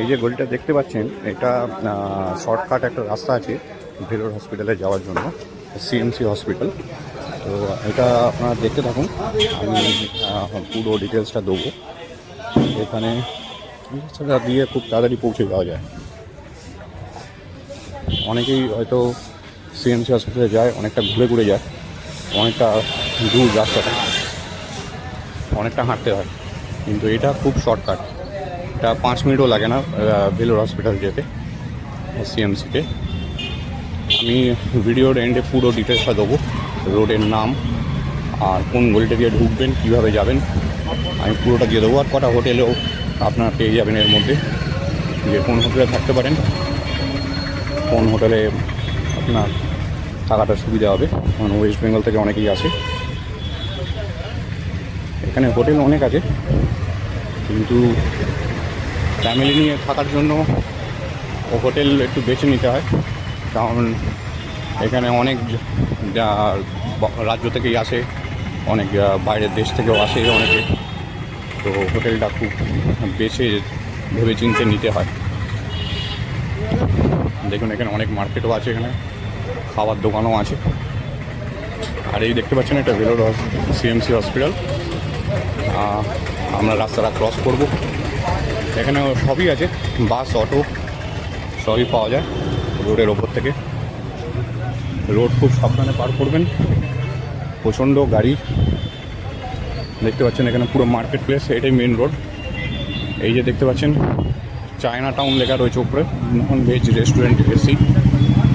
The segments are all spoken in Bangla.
এই যে গলিটা দেখতে পাচ্ছেন, এটা শর্টকাট একটা রাস্তা আছে ভেলোর হসপিটালে যাওয়ার জন্য, সিএমসি হসপিটাল। তো এটা আপনারা দেখতে থাকুন, আমি পুরো ডিটেলসটা দেবো। এখানে সেটা দিয়ে খুব তাড়াতাড়ি পৌঁছে যাওয়া যায়। অনেকেই হয়তো সিএমসি হসপিটালে যায়, অনেকটা ঘুরে ঘুরে যায়, অনেকটা দূর রাস্তাটা, অনেকটা হাঁটতে হয়, কিন্তু এটা খুব শর্টকাট। এটা 5 মিনিটও লাগে না ভেলোর হসপিটাল যেতে, সিএমসিতে। আমি ভিডিওর এন্ডে পুরো ডিটেলসটা দেবো, রোডের নাম আর কোন গলিটা দিয়ে ঢুকবেন, কীভাবে যাবেন, আমি পুরোটা দিয়ে দেবো। আর কটা হোটেলেও আপনারা পেয়ে যাবেন এর মধ্যে, যে কোন হোটেলে থাকতে পারেন, কোন হোটেলে আপনার থাকাটা সুবিধা হবে। কারণ ওয়েস্ট বেঙ্গল থেকে অনেকেই আসে। এখানে হোটেল অনেক আছে, কিন্তু ফ্যামিলি নিয়ে থাকার জন্য হোটেল একটু বেছে নিতে হয়। কারণ এখানে অনেক রাজ্য থেকেই আসে, অনেক বাইরের দেশ থেকেও আসে অনেকে। তো হোটেলটা খুব বেছে ভেবে চিনতে নিতে হয়। দেখুন এখানে অনেক মার্কেটও আছে, এখানে খাবার দোকানও আছে। আর এই দেখতে পাচ্ছেন, এটা ভেলোর সিএমসি হসপিটাল। আমরা রাস্তাটা ক্রস করব। এখানে সবই আছে, বাস, অটো সবই পাওয়া যায় রোডের ওপর থেকে। রোড খুব সাবধানে পার করবেন, প্রচণ্ড গাড়ি। দেখতে পাচ্ছেন এখানে পুরো মার্কেট প্লেস, এটাই মেন রোড। এই যে দেখতে পাচ্ছেন চায়না টাউন লেখা রয়েছে উপরে, নন ভেজ রেস্টুরেন্ট এসি।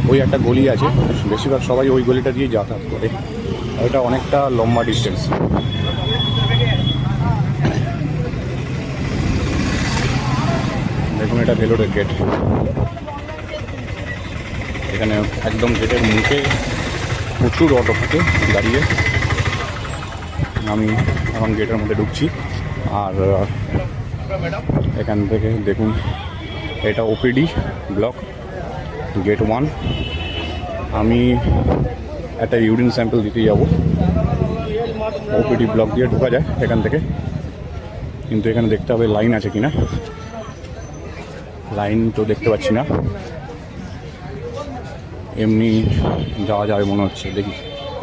ওই একটা গলি আছে, বেশিরভাগ সবাই ওই গলিটা দিয়ে যাতায়াত করে। ওইটা অনেকটা লম্বা ডিস্টেন্স। দেখুন এটা ভেলোরের গেট। এখানে একদম গেটের মুখে প্রচুর অটো থাকে দাঁড়িয়ে। আমি এখন গেটের মধ্যে ঢুকছি। আর এখান থেকে দেখুন, এটা ওপিডি ব্লক, গেট 1। আমি একটা ইউরিন স্যাম্পল দিতে যাব। ওপিডি ব্লক দিয়ে ঢোকা যায় এখান থেকে, কিন্তু এখানে দেখতে হবে লাইন আছে কিনা। লাইন তো দেখতে পাচ্ছি না, এমনি যাওয়া যাবে মনে হচ্ছে। দেখি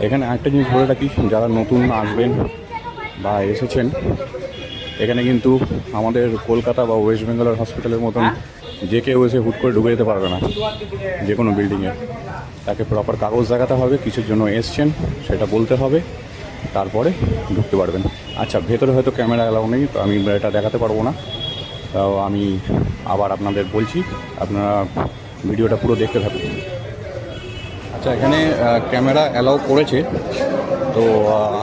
এখানে একটা জিনিস বলে রাখি, যারা নতুন আসবেন বা এসেছেন, এখানে কিন্তু আমাদের কলকাতা বা ওয়েস্ট বেঙ্গলের হসপিটালের মতন যে কেউ এসে হুট করে ঢুকে যেতে পারবে না। যে কোনো বিল্ডিংয়ে তাকে প্রপার কাগজ দেখাতে হবে, কিসের জন্য এসছেন সেটা বলতে হবে, তারপরে ঢুকতে পারবেন। আচ্ছা, ভেতরে হয়তো ক্যামেরা অ্যালাউ নেই, তো আমি এটা দেখাতে পারবো না। তাও আমি আবার আপনাদের বলছি, আপনারা ভিডিওটা পুরো দেখতে থাকুন। আচ্ছা, এখানে ক্যামেরা অ্যালাউ করেছে, তো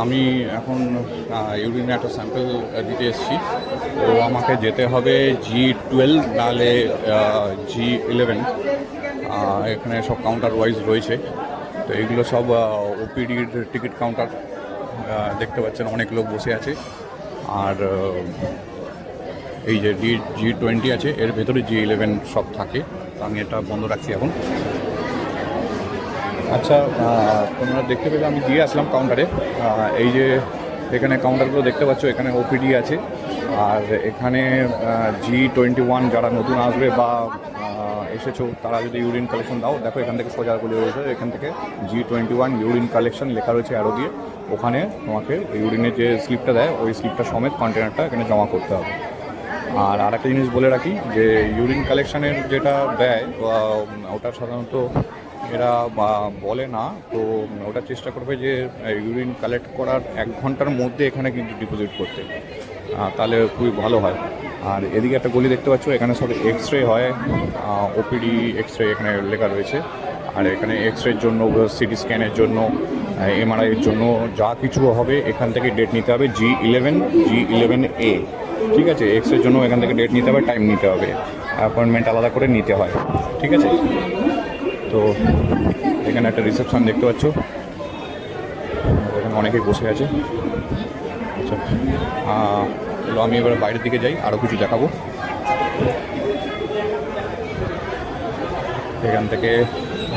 আমি এখন ইউরিনে একটা স্যাম্পল দিতে এসেছি। তো আমাকে যেতে হবে G12 নাহলে G11। এখানে সব কাউন্টার ওয়াইজ রয়েছে। তো এইগুলো সব ওপিডির টিকিট কাউন্টার। দেখতে পাচ্ছেন অনেক লোক বসে আছে। আর এই যে G20 আছে, এর ভেতরে G11 সব থাকে। আমি এটা বন্ধ রাখছি এখন। আচ্ছা, তোমরা দেখতে পেলে আমি দিয়ে আসলাম কাউন্টারে। এই যে এখানে কাউন্টারগুলো দেখতে পাচ্ছ, এখানে ওপিডি আছে। আর এখানে G21 যারা নতুন আসবে বা এসেছো, তারা যদি ইউরিন কালেকশন দাও, দেখো এখান থেকে সোজা বলে রয়েছে, এখান থেকে G21 ইউরিন কালেকশন লেখা রয়েছে অ্যারো দিয়ে। ওখানে তোমাকে ইউরিনের যে স্লিপটা দেয়, ওই স্লিপটা সমেত কন্টেনারটা এখানে জমা করতে হবে। আর আরেকটা জিনিস বলে রাখি, যে ইউরিন কালেকশানের যেটা দেয়, ওটা সাধারণত এরা বলে না। তো ওটা চেষ্টা করবে যে ইউরিন কালেক্ট করার 1 ঘন্টার মধ্যে এখানে কিন্তু ডিপোজিট করতে, তাহলে খুবই ভালো হয়। আর এদিকে একটা গলি দেখতে পাচ্ছ, এখানে সব এক্স রে হয়, ওপিডি এক্স রে এখানে লেখা রয়েছে। আর এখানে এক্স রের জন্য, সিটি স্ক্যানের জন্য, এমআরআইয়ের জন্য যা কিছু হবে এখান থেকে ডেট নিতে হবে। G11A, ঠিক আছে। এক্স রের জন্য এখান থেকে ডেট নিতে হবে, টাইম নিতে হবে, অ্যাপয়েন্টমেন্ট আলাদা করে নিতে হয়, ঠিক আছে। তো এখানে একটা রিসেপশন দেখতে পাচ্ছ, এখানে অনেকেই বসে আছে। আচ্ছা, আমি এবার বাইরের দিকে যাই, আরও কিছু দেখাবো। এখান থেকে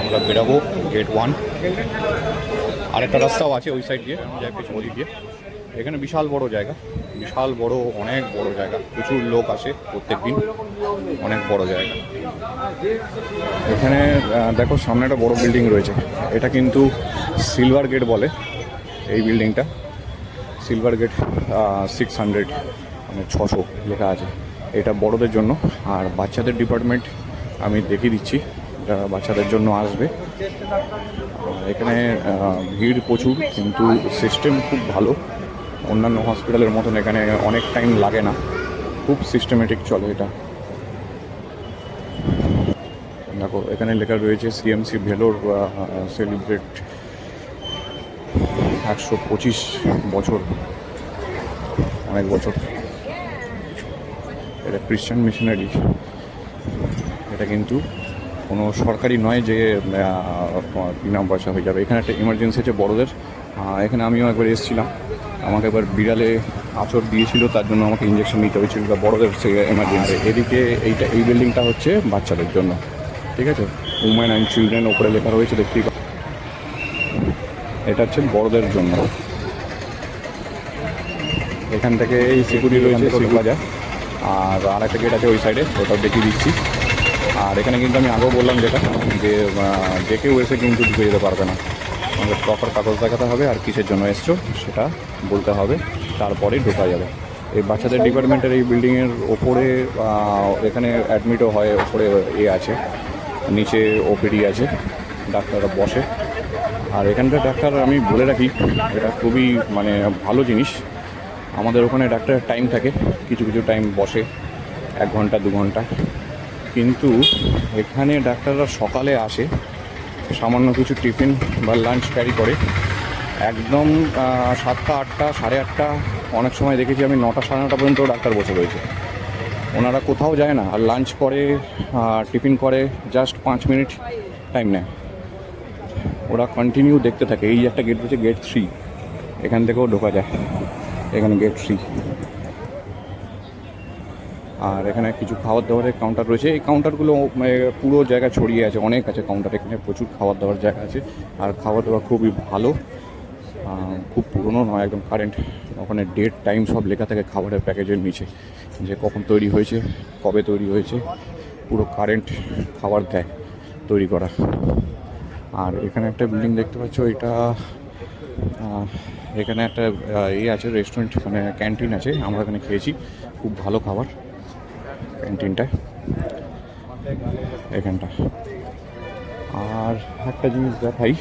আমরা বেরাবো গেট 1। আরেকটা রাস্তাও আছে ওই সাইড দিয়ে, যাই কিছু ওদিক দিয়ে। এখানে বিশাল বড় জায়গা, বিশাল বড়, অনেক বড় জায়গা, প্রচুর লোক আসে প্রত্যেক দিন, অনেক বড় জায়গা। এখানে দেখো সামনে একটা বড় বিল্ডিং রয়েছে, এটা কিন্তু সিলভার গেট বলে এই বিল্ডিংটা। সিলভার গেট 600 মানে 600 লেখা আছে। এটা বড়দের জন্য, আর বাচ্চাদের ডিপার্টমেন্ট আমি দেখিয়ে দিচ্ছি, যারা বাচ্চাদের জন্য আসবে। এখানে ভিড় প্রচুর, কিন্তু সিস্টেম খুব ভালো। অন্যান্য হসপিটালের মতন এখানে অনেক টাইম লাগে না, খুব সিস্টেমেটিক চলে এটা। দেখো এখানে লেখা রয়েছে সিএমসি ভেলোর সেলিব্রেট 125 বছর, অনেক বছর। এটা ক্রিশ্চান মিশনারি, এটা কিন্তু কোনো সরকারি নয় যে বিনা পয়সা হয়ে যাবে। এখানে একটা ইমার্জেন্সি আছে বড়দের, এখানে আমিও একবার এসেছিলাম, আমাকে একবার বিড়ালে আঁচড় দিয়েছিল, তার জন্য আমাকে ইঞ্জেকশন নিতে হয়েছিল, বা বড়দের এমার্জেন্সি। এদিকে এই বিল্ডিংটা হচ্ছে বাচ্চাদের জন্য, ঠিক আছে, উমেন অ্যান্ড চিলড্রেন ওপরে লেখা রয়েছে, দেখতেই। এটা হচ্ছে বড়দের জন্য। এখান থেকে এই সিকিউরিটি রয়েছে, ঢোকা যায়। আর আরেকটা গেট আছে ওই সাইডে, ওটাও দেখিয়ে দিচ্ছি। আর এখানে কিন্তু আমি আগেও বললাম যেটা, যে কেউ এসে কিন্তু ঢুকে যেতে পারবে না, আমাদের প্রপার কাগজ দেখাতে হবে, আর কিসের জন্য এসছো সেটা বলতে হবে, তারপরেই ঢোকা যাবে। এই বাচ্চাদের ডিপার্টমেন্টের এই বিল্ডিংয়ের ওপরে এখানে অ্যাডমিটও হয়, ওপরে আছে, নিচে ওপিডি আছে, ডাক্তাররা বসে। আর এখানকার ডাক্তার আমি বলে রাখি, এটা খুবই মানে ভালো জিনিস। আমাদের ওখানে ডাক্তারের টাইম থাকে, কিছু কিছু টাইম বসে 1 ঘন্টা 2 ঘন্টা, কিন্তু এখানে ডাক্তাররা সকালে আসে, সামান্য কিছু টিফিন বা লাঞ্চ ক্যারি করে, একদম 7টা 8টা 8:30, অনেক সময় দেখেছি আমি 9টা 9:30 পর্যন্ত ডাক্তার বসে রয়েছে। ওনারা কোথাও যায় না, আর লাঞ্চ করে, টিফিন করে, জাস্ট 5 মিনিট টাইম নেয়, ওরা কন্টিনিউ দেখতে থাকে। এই একটা গেট রয়েছে, গেট 3, এখান থেকেও ঢোকা যায়, এখানে গেট 3। আর এখানে কিছু খাবার দাবারের কাউন্টার রয়েছে, এই কাউন্টারগুলো পুরো জায়গা ছড়িয়ে আছে, অনেক আছে কাউন্টার, এখানে প্রচুর খাবার দাবার জায়গা আছে। আর খাবার দাবার খুবই ভালো, খুব পুরনো নয়, একদম কারেন্ট। ওখানে ডেট টাইম সব লেখা থাকে খাবারের প্যাকেজের নিচে, যে কখন তৈরি হয়েছে, কবে তৈরি হয়েছে, পুরো কারেন্ট খাবার দেয় তৈরি করা। আর এখানে একটা বিল্ডিং দেখতে পাচ্ছ, এটা এখানে একটা আছে রেস্টুরেন্ট, মানে ক্যান্টিন আছে, আমরা এখানে খেয়েছি, খুব ভালো খাবার ক্যান্টিনটা এখানটা। আর একটা জিনিস দেখাই,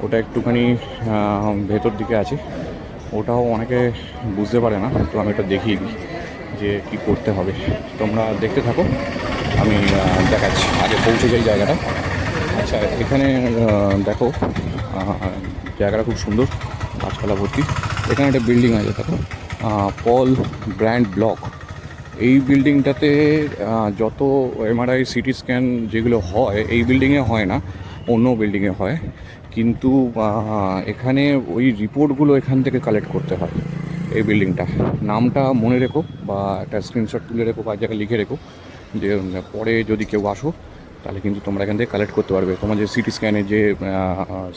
ওটা একটুখানি ভেতর দিকে আছে, ওটাও অনেকে বুঝতে পারে না, তো আমি এটা দেখিয়ে দিই যে কী করতে হবে। তোমরা দেখতে থাকো, আমি দেখাচ্ছি, আগে পৌঁছে যাই জায়গাটা। আচ্ছা, এখানে দেখো জায়গাটা খুব সুন্দর, গাছপালা ভর্তি। এখানে একটা বিল্ডিং আছে, দেখো, পল ব্র্যান্ড ব্লক। এই বিল্ডিংটাতে যত এমআরআই সিটি স্ক্যান যেগুলো হয়, এই বিল্ডিংয়ে হয় না, অন্য বিল্ডিংয়ে হয়, কিন্তু এখানে ওই রিপোর্টগুলো এখান থেকে কালেক্ট করতে হয়। এই বিল্ডিংটা নামটা মনে রেখো, বা একটা স্ক্রিনশট তুলে রেখো, বা জায়গায় লিখে রেখো, যে পরে যদি কেউ আসো তাহলে কিন্তু তোমরা এখান থেকে কালেক্ট করতে পারবে। তোমার যে সিটি স্ক্যানের যে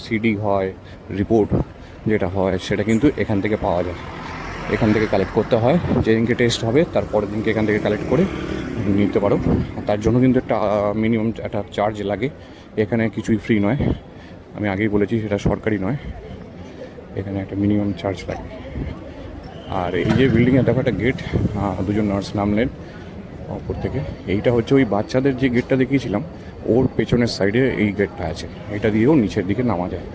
সিডি হয়, রিপোর্ট যেটা হয়, সেটা কিন্তু এখান থেকে পাওয়া যায়, এখান থেকে কালেক্ট করতে হয়। যেদিনকে টেস্ট হবে তারপরের দিনকে এখান থেকে কালেক্ট করে নিতে পারো। তার জন্য কিন্তু একটা মিনিমাম একটা চার্জ লাগে, এখানে কিছুই ফ্রি নয়, আমি আগেই বলেছি সেটা সরকারি নয়, এখানে একটা মিনিমাম চার্জ লাগে। আর এই যে বিল্ডিংয়ে দেখো একটা গেট, দুজন নার্স নামলেন ওপর থেকে, এইটা হচ্ছে ওই বাচ্চাদের যে গেটটা দেখিয়েছিলাম, ওর পেছনের সাইডে এই গেটটা আছে, এটা দিয়েও নিচের দিকে নামা যায়,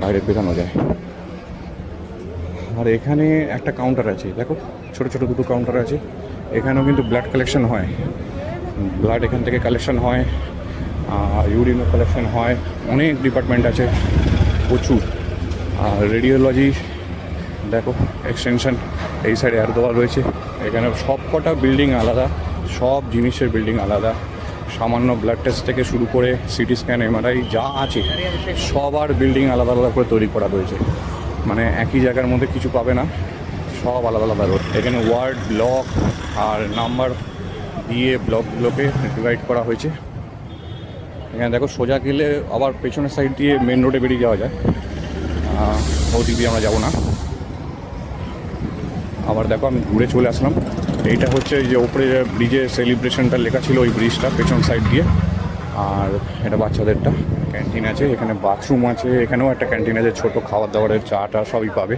বাইরে বেরানো যায়। আর এখানে একটা কাউন্টার আছে, দেখো ছোটো ছোটো দুটো কাউন্টার আছে, এখানেও কিন্তু ব্লাড কালেকশন হয়, ব্লাড এখান থেকে কালেকশন হয়, ইউরিনও কালেকশন হয়, অনেক ডিপার্টমেন্ট আছে প্রচুর। আর রেডিওলজি দেখো, এক্সটেনশন এই সাইডে আরও দেওয়া রয়েছে। এখানে সব কটা বিল্ডিং আলাদা, সব জিনিসের বিল্ডিং আলাদা, সামান্য ব্লাড টেস্ট থেকে শুরু করে সিটি স্ক্যান, এমআরআই যা আছে সবার বিল্ডিং আলাদা আলাদা করে তৈরি করা রয়েছে, মানে একই জায়গার মধ্যে কিছু পাবে না, সব আলাদা আলাদা রয়েছে। এখানে ওয়ার্ড, ব্লক আর নাম্বার দিয়ে ব্লকগুলোকে ডিভাইড করা হয়েছে। এখানে দেখো সোজা গেলে আবার পেছনের সাইড দিয়ে মেন রোডে বেরিয়ে যাওয়া যায়, ওদিক দিয়ে আমরা যাবো না। আবার দেখো আমি ঘুরে চলে আসলাম। এইটা হচ্ছে যে ওপরে ব্রিজে সেলিব্রেশনটা লেখা ছিল, ওই ব্রিজটা পেছন সাইড দিয়ে। আর এটা বাচ্চাদেরটা ক্যান্টিন আছে, এখানে বাথরুম আছে, এখানেও একটা ক্যান্টিন আছে, ছোটো খাবার দাবারের চাটা সবই পাবে,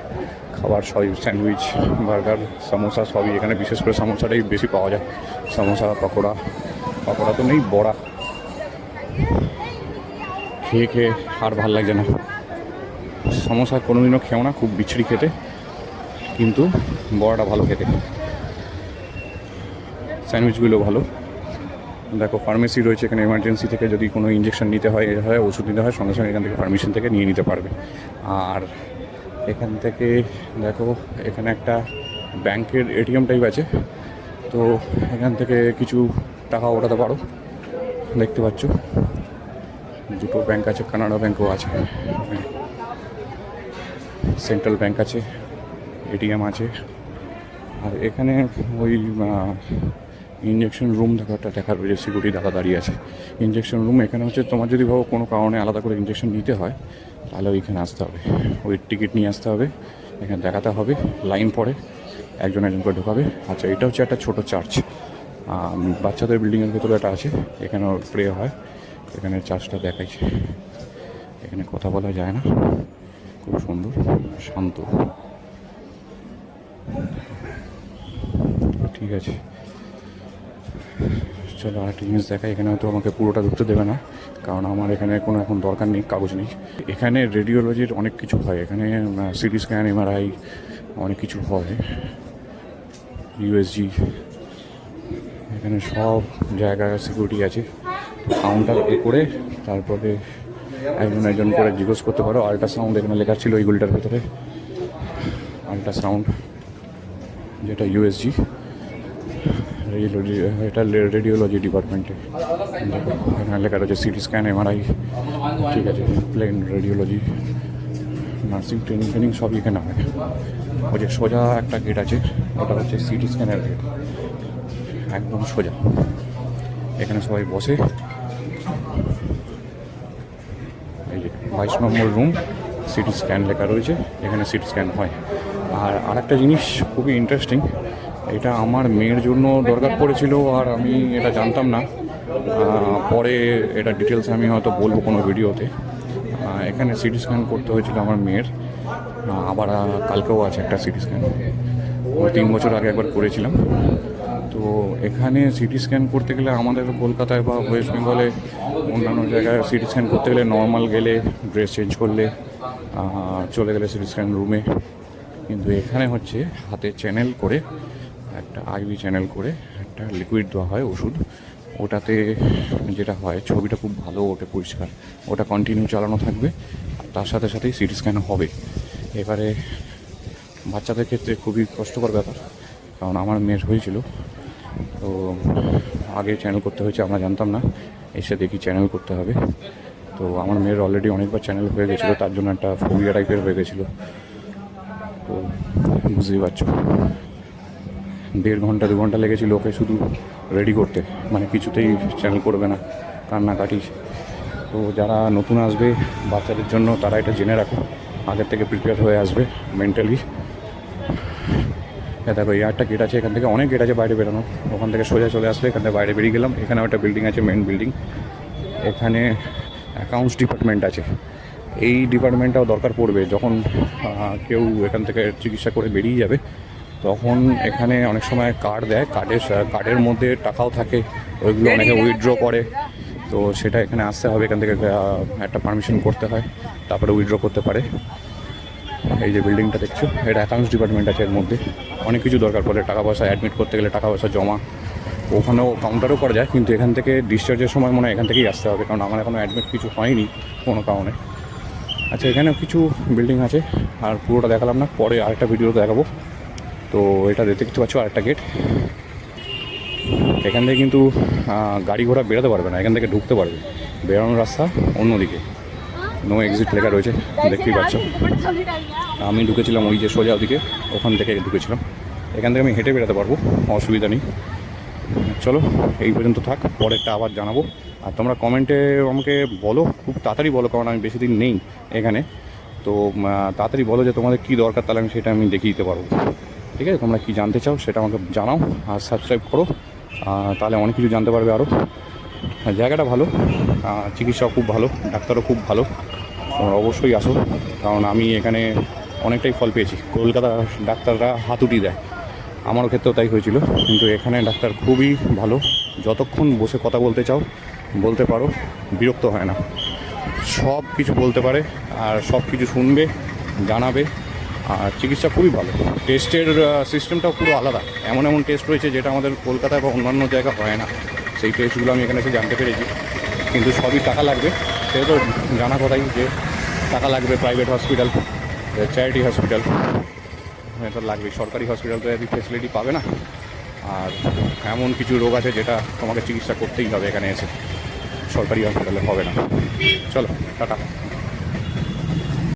খাবার সবই, স্যান্ডউইচ, বার্গার, সমোসা সবই এখানে। বিশেষ করে সমোসাটাই বেশি পাওয়া যায়, সমোসা, পকোড়া, পকোড়া তো নেই, বড়া। খেয়ে খেয়ে আর ভাল লাগছে না। সমোসা কোনোদিনও খেও না, খুব বিচ্ছিরি খেতে, কিন্তু বড়াটা ভালো খেতে, স্যান্ডউইচগুলো ভালো। দেখো ফার্মেসি রয়েছে এখানে, এমার্জেন্সি থেকে যদি কোনো ইঞ্জেকশন নিতে হয়, ওষুধ নিতে হয়, সঙ্গে সঙ্গে এখান থেকে ফার্মেসি থেকে নিয়ে নিতে পারবে। আর এখান থেকে দেখো এখানে একটা ব্যাংকের এটিএম টাইপ আছে, তো এখান থেকে কিছু টাকা ওঠাতে পারো। দেখতে পাচ্ছ দুটো ব্যাংক আছে, কানাডা ব্যাংকও আছে, সেন্ট্রাল ব্যাংক আছে, এটিএম আছে। আর এখানে ওই ইঞ্জেকশন রুম দেখার রয়েছে, সিকিউরিটি দাদা দাঁড়িয়ে আছে। ইঞ্জেকশন রুম এখানে হচ্ছে, তোমার যদি ভাবো কোনো কারণে আলাদা করে ইঞ্জেকশন নিতে হয়, তাহলে ওইখানে আসতে হবে, ওই টিকিট নিয়ে আসতে হবে, এখানে দেখাতে হবে, লাইন পড়ে, একজন একজন করে ঢোকাবে। আচ্ছা, এটা হচ্ছে একটা ছোটো চার্চ, বাচ্চাদের বিল্ডিংয়ের ভেতরে একটা আছে, এখানেও প্রে হয়। এখানে চার্চটা দেখাইছে, এখানে কথা বলা যায় না, খুব সুন্দর শান্ত। ঠিক আছে, চলো আরেকটা জিনিস দেখাই। এখানে হয়তো আমাকে পুরোটা ঢুকতে দেবে না, কারণ আমার এখানে কোনো এখন দরকার নেই, কাগজ নেই। এখানে রেডিওলজির অনেক কিছু হয়, এখানে সিটি স্ক্যান, এমআরআই, অনেক কিছু হয়, ইউএসজি। এখানে সব জায়গায় সিকিউরিটি আছে, কাউন্টার এ করে তারপরে একজন একজন করে জিজ্ঞেস করতে পারো। আল্ট্রাসাউন্ড এখানে লেখা ছিল এইগুলোটার ভেতরে, আল্ট্রাসাউন্ড যেটা ইউএসজি, রেডিওলজি, এটা রেডিওলজি ডিপার্টমেন্টে। এখানে লেখা রয়েছে সিটি স্ক্যান, এমআরআই, ঠিক আছে, প্লেন রেডিওলজি, নার্সিং ট্রেনিং সবই এখানে হয়। ওই যে সোজা একটা গেট আছে, ওটা হচ্ছে সিটি স্ক্যানের গেট, একদম সোজা। এখানে সবাই বসে, এই যে 22 নম্বর রুম, সিটি স্ক্যান লেখা রয়েছে, এখানে সিটি স্ক্যান হয়। আর আরেকটা জিনিস খুবই ইন্টারেস্টিং, এটা আমার মেয়ের জন্য দরকার পড়েছিল, আর আমি এটা জানতাম না, পরে এটা ডিটেলস আমি হয়তো বলবো কোনো ভিডিওতে। এখানে সিটি স্ক্যান করতে হয়েছিল আমার মেয়ের, আবার কালকেও আছে একটা সিটি স্ক্যান, 3 বছর আগে একবার করেছিলাম। তো এখানে সিটি স্ক্যান করতে গেলে আমাদের কলকাতায় বা ওয়েস্ট বেঙ্গলে অন্যান্য জায়গায় সিটি স্ক্যান করতে গেলে নর্মাল গেলে, ড্রেস চেঞ্জ করলে চলে গেলে সিটি স্ক্যান রুমে, কিন্তু এখানে হচ্ছে হাতে চ্যানেল করে, একটা আইভি চ্যানেল করে একটা লিকুইড দেওয়া হয়, ওষুধ, ওটাতে যেটা হয় ছবিটা খুব ভালো ওঠে, পরিষ্কার, ওটা কন্টিনিউ চালানো থাকবে, তার সাথে সাথেই সিটি স্ক্যান হবে। এবারে বাচ্চাদের ক্ষেত্রে খুবই কষ্টকর ব্যাপার, কারণ আমার মেয়ের হয়েছিল, তো আগে চ্যানেল করতে হয়েছে, আমরা জানতাম না, এসে দেখি চ্যানেল করতে হবে। তো আমার মেয়ের অলরেডি অনেকবার চ্যানেল হয়ে গেছিলো, তার জন্য একটা ফোবিয়া টাইপের হয়ে গেছিলো। তো বুঝতেই পারছো, 1.5 ঘন্টা 2 ঘন্টা লেগেছিল ওকে শুধু রেডি করতে, মানে কিছুতেই চ্যানেল করবে না, কান্নাকাটি। তো যারা নতুন আসবে বাচ্চাদের জন্য, তারা এটা জেনে রাখো, আগের থেকে প্রিপেয়ার হয়ে আসবে মেন্টালি। দেখো এই একটা গেট আছে, এখান থেকে অনেক গেট আছে বাইরে বেরোনো, ওখান থেকে সোজা চলে আসলে এখান থেকে বাইরে বেরিয়ে গেলাম। এখানেও একটা বিল্ডিং আছে, মেন বিল্ডিং, এখানে অ্যাকাউন্টস ডিপার্টমেন্ট আছে। এই ডিপার্টমেন্টটাও দরকার পড়বে যখন কেউ এখান থেকে চিকিৎসা করে বেরিয়ে যাবে, তখন এখানে অনেক সময় কার্ড দেয়, কার্ডের মধ্যে টাকাও থাকে, ওইগুলো অনেকে উইথড্র করে, তো সেটা এখানে আসতে হবে, এখান থেকে একটা পারমিশন করতে হয়, তারপরে উইথড্র করতে পারে। এই যে বিল্ডিংটা দেখছো, এটা অ্যাকাউন্টস ডিপার্টমেন্ট আছে, এর মধ্যে অনেক কিছু দরকার পড়ে, টাকা পয়সা অ্যাডমিট করতে গেলে, টাকা পয়সা জমা, ওখানেও কাউন্টারও করা যায়, কিন্তু এখান থেকে ডিসচার্জের সময় মনে হয় এখান থেকেই আসতে হবে, কারণ আমার এখনও অ্যাডমিট কিছু হয়নি কোনো কারণে। আচ্ছা, এখানেও কিছু বিল্ডিং আছে, আর পুরোটা দেখালাম না, পরে আরেকটা ভিডিওতে দেখাবো। তো এটা দেখতে পাচ্ছ আরেকটা গেট, এখান থেকে কিন্তু গাড়ি ঘোড়া বেরোতে পারবে না, এখান থেকে ঢুকতে পারবে, বেরোনোর রাস্তা অন্যদিকে, নো এক্সিট লেখা রয়েছে, দেখতেই পাচ্ছ। আমি ঢুকেছিলাম ওই যে সোজা ওদিকে, ওখান থেকে ঢুকেছিলাম, এখান থেকে আমি হেঁটে বেরোতে পারবো, অসুবিধা নেই। চলো এই পর্যন্ত থাক, পরেরটা আবার জানাবো। আর তোমরা কমেন্টে আমাকে বলো, খুব তাড়াতাড়ি বলো, কারণ আমি বেশি দিন নেই এখানে, তো তাড়াতাড়ি বলো যে তোমাদের কী দরকার, তাহলে আমি সেটা দেখিয়ে দিতে পারবো, ঠিক আছে। ঠিক আছে, তোমরা কী জানতে চাও সেটা আমাকে জানাও আর সাবস্ক্রাইব করো, তাহলে অনেক কিছু জানতে পারবে আরও। জায়গাটা ভালো, চিকিৎসাও খুব ভালো, ডাক্তারও খুব ভালো, তোমরা অবশ্যই আসো। কারণ আমি এখানে অনেকটাই ফল পেয়েছি। কলকাতা ডাক্তাররা হাতুড়ি দেয়, আমারও ক্ষেত্রেও তাই হয়েছিল, কিন্তু এখানে ডাক্তার খুবই ভালো। যতক্ষণ বসে কথা বলতে চাও বলতে পারো, বিরক্ত হয় না, সব কিছু বলতে পারে আর সব কিছু শুনবে, জানাবে। আর চিকিৎসা খুবই ভালো। টেস্টের সিস্টেমটাও পুরো আলাদা, এমন এমন টেস্ট রয়েছে যেটা আমাদের কলকাতায় বা অন্যান্য জায়গায় হয় না। সেই টেস্টগুলো আমি এখানে এসে জানতে পেরেছি, কিন্তু সবই টাকা লাগবে। সেটা তো জানা কথাই যে টাকা লাগবে। প্রাইভেট হসপিটাল, চ্যারিটি হসপিটাল, এটা লাগবে। সরকারি হসপিটাল তো এত ফেসিলিটি পাবে না। আর এমন কিছু রোগ আছে যেটা তোমাকে চিকিৎসা করতেই হবে এখানে এসে, সরকারি হসপিটালে হবে না। চলো টাটা।